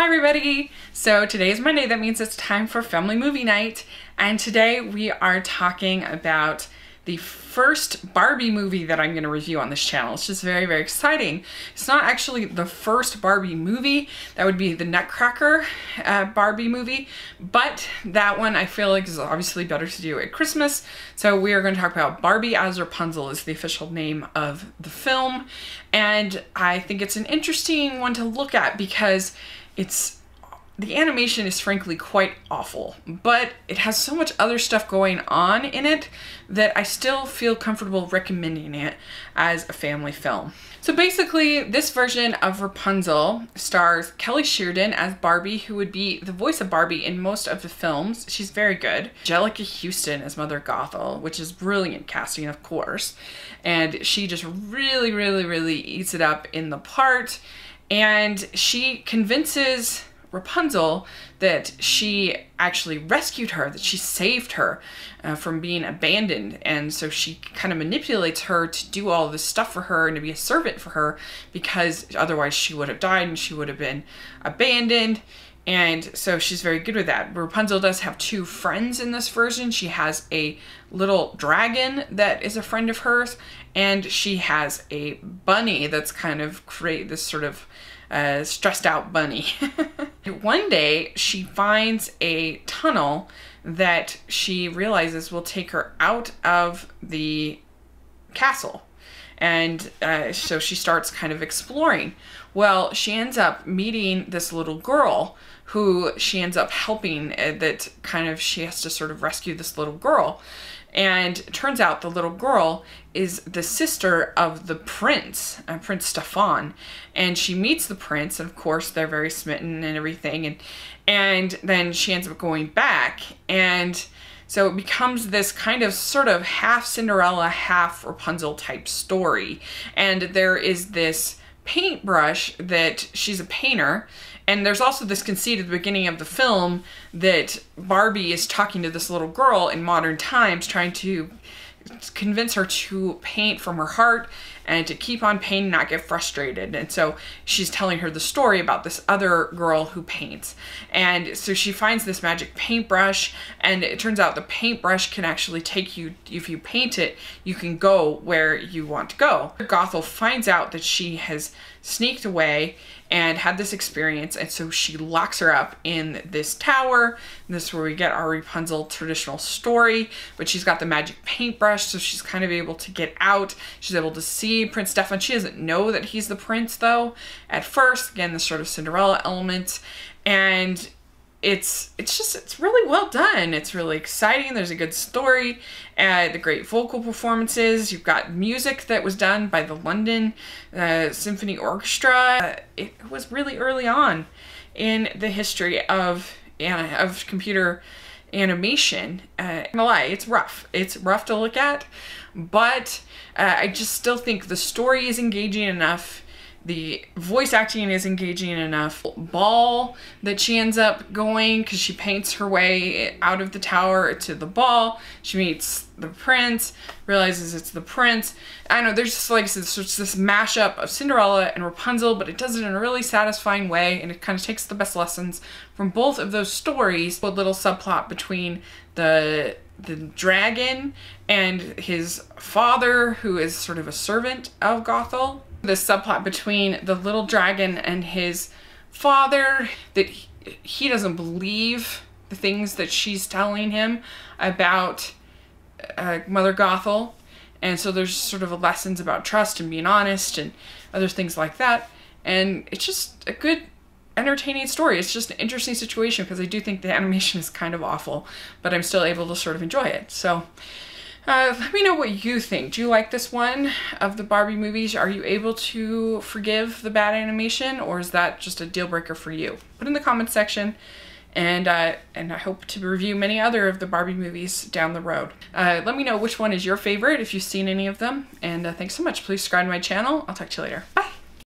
everybody! So today is Monday, that means it's time for family movie night, and today we are talking about the first Barbie movie that I'm going to review on this channel. It's just very, very exciting. It's not actually the first Barbie movie. That would be the Nutcracker Barbie movie, but that one I feel like is obviously better to do at Christmas. So we are going to talk about Barbie as Rapunzel is the official name of the film, and I think it's an interesting one to look at because the animation is frankly quite awful, but it has so much other stuff going on in it that I still feel comfortable recommending it as a family film. So basically, this version of Rapunzel stars Kelly Sheridan as Barbie, who would be the voice of Barbie in most of the films. She's very good. Angelica Houston as Mother Gothel, which is brilliant casting, of course. And she just really, really, really eats it up in the part. And she convinces Rapunzel that she actually rescued her, that she saved her from being abandoned, and so she kind of manipulates her to do all this stuff for her and to be a servant for her, because otherwise she would have died and she would have been abandoned. And so she's very good with that. Rapunzel does have two friends in this version. She has a little dragon that is a friend of hers, and she has a bunny that's kind of this sort of stressed out bunny. One day she finds a tunnel that she realizes will take her out of the castle. And so she starts kind of exploring. Well, she ends up meeting this little girl who she ends up helping, that kind of she has to sort of rescue this little girl. And it turns out the little girl is the sister of the prince, Prince Stefan. And she meets the prince, and of course they're very smitten and everything. And then she ends up going back. And so it becomes this kind of sort of half Cinderella, half Rapunzel type story. And there is this paintbrush that she's a painter. And there's also this conceit at the beginning of the film that Barbie is talking to this little girl in modern times, trying to convince her to paint from her heart and to keep on painting, not get frustrated. And so she's telling her the story about this other girl who paints. And so she finds this magic paintbrush, and it turns out the paintbrush can actually take you, if you paint it, you can go where you want to go. Gothel finds out that she has sneaked away and had this experience, and so she locks her up in this tower. This is where we get our Rapunzel traditional story, but she's got the magic paintbrush, so she's kind of able to get out. She's able to see Prince Stefan. She doesn't know that he's the prince, though, at first. Again, this sort of Cinderella element, and it's really well done. It's really exciting. There's a good story, the great vocal performances. You've got music that was done by the London Symphony Orchestra. It was really early on in the history of computer animation. I'm gonna lie, it's rough. It's rough to look at, but I just still think the story is engaging enough. The voice acting is engaging enough. Ball that she ends up going, because she paints her way out of the tower to the ball. She meets the prince, realizes it's the prince. I know, there's just like this mashup of Cinderella and Rapunzel, but it does it in a really satisfying way, and it kind of takes the best lessons from both of those stories. A little subplot between the dragon and his father, who is sort of a servant of Gothel. This subplot between the little dragon and his father, that he doesn't believe the things that she's telling him about Mother Gothel. And so there's sort of lessons about trust and being honest and other things like that. And it's just a good, entertaining story. It's just an interesting situation because I do think the animation is kind of awful, but I'm still able to sort of enjoy it. So let me know what you think. Do you like this one of the Barbie movies? Are you able to forgive the bad animation, or is that just a deal breaker for you? Put in the comments section, and I hope to review many other of the Barbie movies down the road. Let me know which one is your favorite if you've seen any of them, and thanks so much. Please subscribe to my channel. I'll talk to you later. Bye!